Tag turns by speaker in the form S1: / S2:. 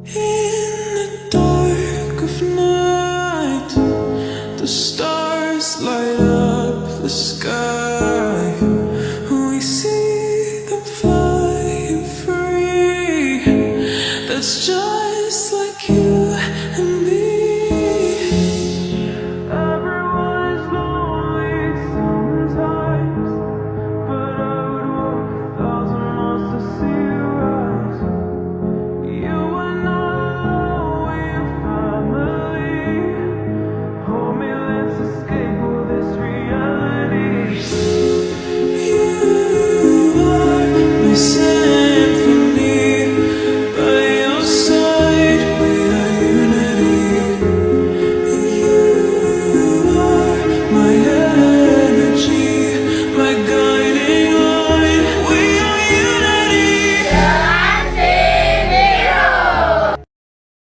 S1: In the dark of night, the stars light up the sky. We see them flying free. That's just